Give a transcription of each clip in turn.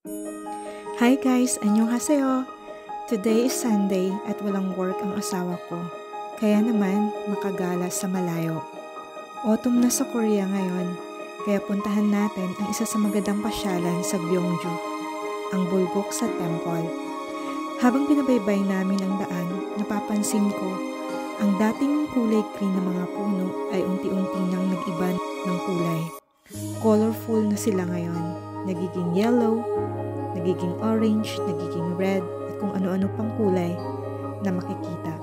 Hi guys! Annyeonghaseyo! Today is Sunday at walang work ang asawa ko. Kaya naman makagala sa malayo. Autumn na sa Korea ngayon, kaya puntahan natin ang isa sa magandang pasyalan sa Gyeongju, ang Bulguk sa Temple. Habang binabaybay namin ang daan, napapansin ko ang dating kulay green na mga puno ay unti-unti nang nag-iba ng kulay. Colorful na sila ngayon, nagiging yellow, nagiging orange, nagiging red, at kung ano-ano pang kulay na makikita.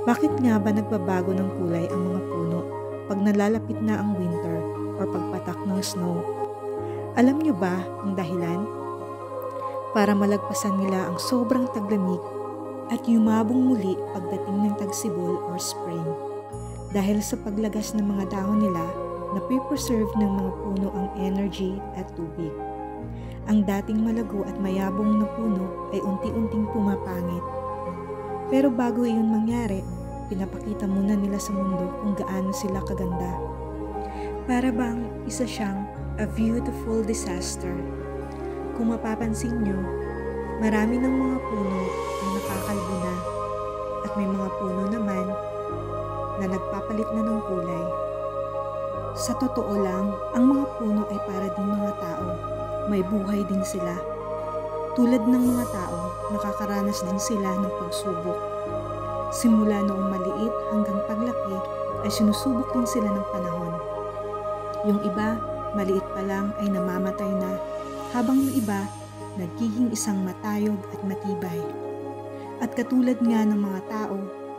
Bakit nga ba nagbabago ng kulay ang mga puno pag nalalapit na ang winter or pagpatak ng snow? Alam nyo ba ang dahilan? Para malagpasan nila ang sobrang taglamig at yumabong muli pagdating ng tagsibol or spring. Dahil sa paglagas ng mga dahon nila, napipreserve ng mga puno ang energy at tubig. Ang dating malago at mayabong na puno ay unti-unting pumapangit. Pero bago iyon mangyari, pinapakita muna nila sa mundo kung gaano sila kaganda. Para bang isa siyang a beautiful disaster. Kung mapapansin nyo, marami ng mga puno ay nakakalbo na at may mga puno naman na nagpapalit na ng kulay. Sa totoo lang, ang mga puno ay para din mga tao. May buhay din sila. Tulad ng mga tao, nakakaranas din sila ng pagsubok. Simula noong maliit hanggang paglaki ay sinusubok din sila ng panahon. Yung iba, maliit pa lang ay namamatay na, habang yung iba, nagiging isang matayog at matibay. At katulad nga ng mga tao,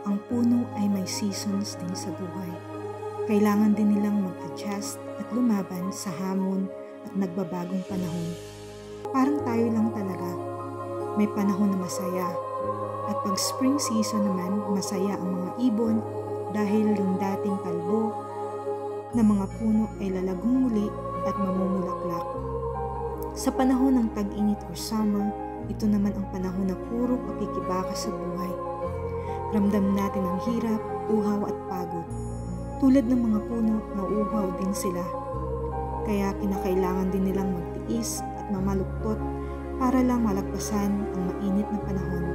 ang puno ay may seasons din sa buhay. Kailangan din nilang mag-adjust at lumaban sa hamon at nagbabagong panahon. Parang tayo lang talaga. May panahon na masaya. At pag spring season naman, masaya ang mga ibon dahil yung dating kalbo na mga puno ay lalagong muli at mamumulaklak. Sa panahon ng tag-init or summer, ito naman ang panahon na puro pakikibaka sa buhay. Ramdam natin ang hirap, uhaw at pagod. Tulad ng mga puno, nauuhaw din sila. Kaya kinakailangan din nilang magtiis at mamaluktot para lang malagpasan ang mainit na panahon.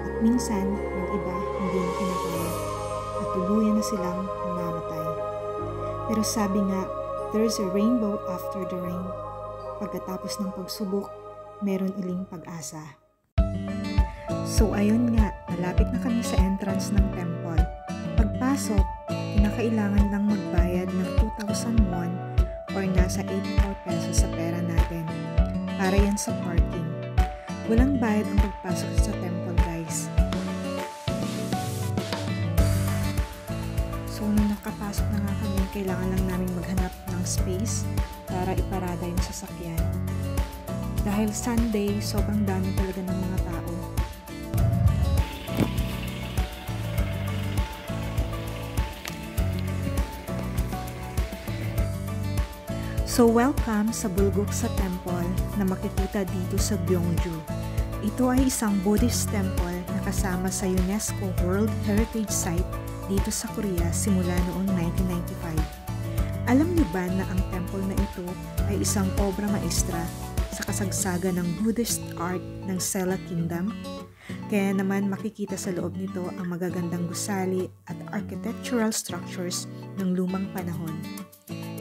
At minsan, yung iba hindi na kinakaya at tuluyan na silang mamamatay. Pero sabi nga, there's a rainbow after the rain. Pagkatapos ng pagsubok, meron uling pag-asa. So ayun nga, malapit na kami sa entrance ng temple. Pagpasok, kinakailangan lang magbayad ng 2,000 won or nasa 84 pesos sa pera natin. Para yan sa parking. Walang bayad ang pagpasok sa temple, guys. So, nung nakapasok na nga kami, kailangan lang namin maghanap ng space para iparada yung sasakyan. Dahil Sunday, sobrang dami talaga ng mga tao. So welcome sa Bulguk sa Temple na makikita dito sa Gyeongju. Ito ay isang Buddhist temple na kasama sa UNESCO World Heritage Site dito sa Korea simula noong 1995. Alam niyo ba na ang temple na ito ay isang obra maestra sa kasagsagan ng Buddhist art ng Sela Kingdom? Kaya naman makikita sa loob nito ang magagandang gusali at architectural structures ng lumang panahon.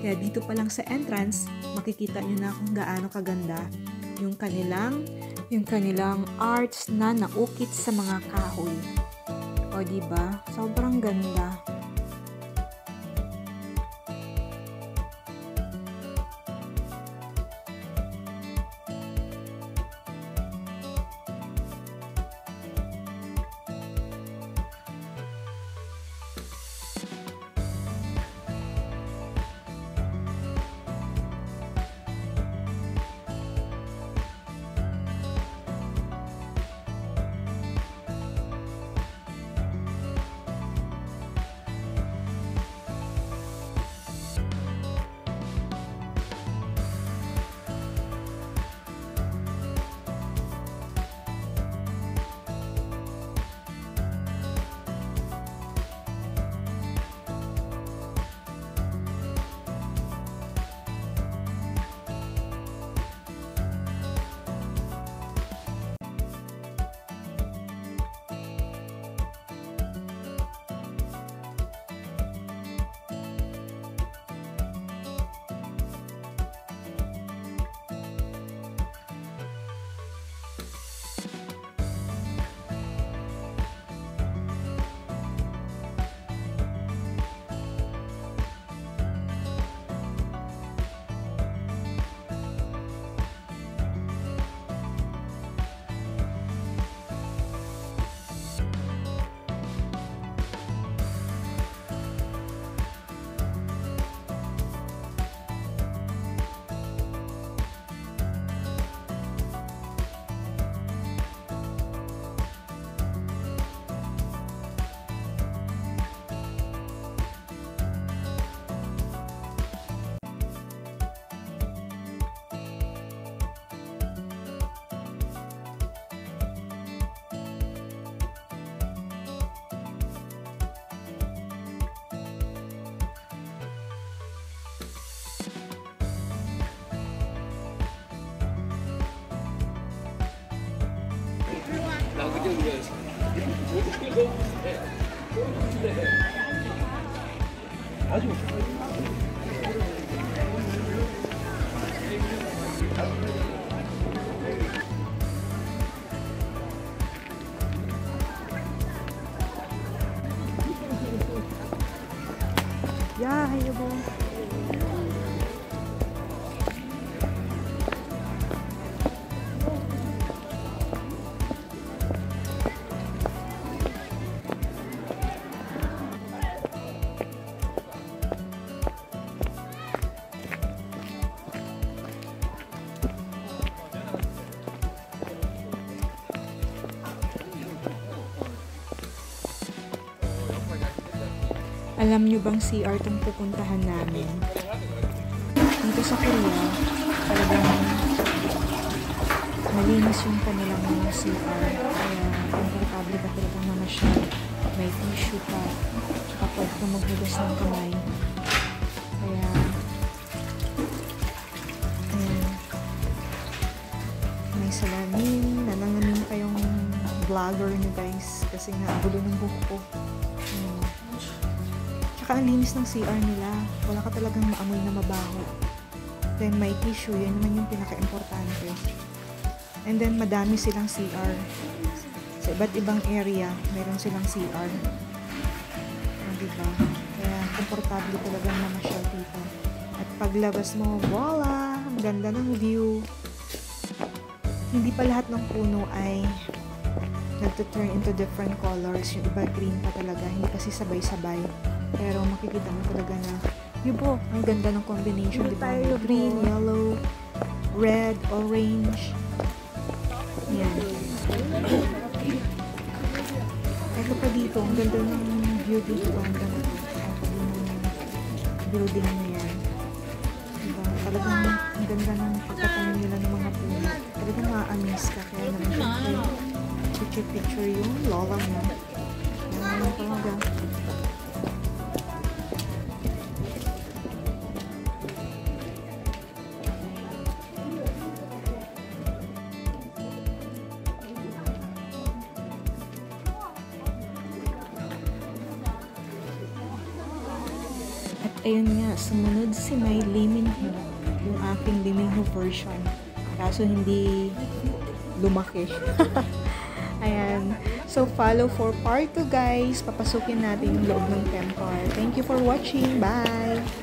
Kaya dito pa lang sa entrance, makikita nyo na kung gaano kaganda yung kanilang arts na naukit sa mga kahoy. O diba? Sobrang ganda. Yeah, hayabo. Alam nyo bang CR itong pupuntahan namin? Dito sa Korea, talagang malinis yung kanilang CR. Kaya komportable ka talagang mamasyal. May tissue pa. Tsaka pwede ka maghugas ng kamay. Kaya, may salamin. Nanangamin kayong vlogger nyo guys. Kasi nga, gulo ng buhok ko. Tsaka ang linis ng CR nila. Wala ka talagang maamoy na mabaho. Then may tissue. Yan naman yung pinaka-importante. And then madami silang CR. Sa iba't ibang area, meron silang CR. Diba? Kaya komportable talagang mamasyal dito. At paglabas mo, voila! Ang ganda ng view. Hindi pa lahat ng puno ay nagtuturn into different colors. Yung iba green pa talaga. Hindi kasi sabay-sabay. Pero makikita mo talaga na yubo, ang ganda ng combination, di ba? Green, yellow, red, orange. Yan. Ito pa dito, ang ganda ng view dito. Ang ganda ng building na yan. Diba? Talagang ang ganda ng pagkatanim nila ng mga puno. Talagang ma-amaze ka. Kaya naman syempre, picture yung lola mo. Yan naman talaga. Ayun nga, sumunod si my Lee Min-ho, yung aking Lee Min-ho version. Kaso hindi lumaki. Ayan. So, follow for part 2 guys. Papasukin natin yung loob ng temple. Thank you for watching. Bye!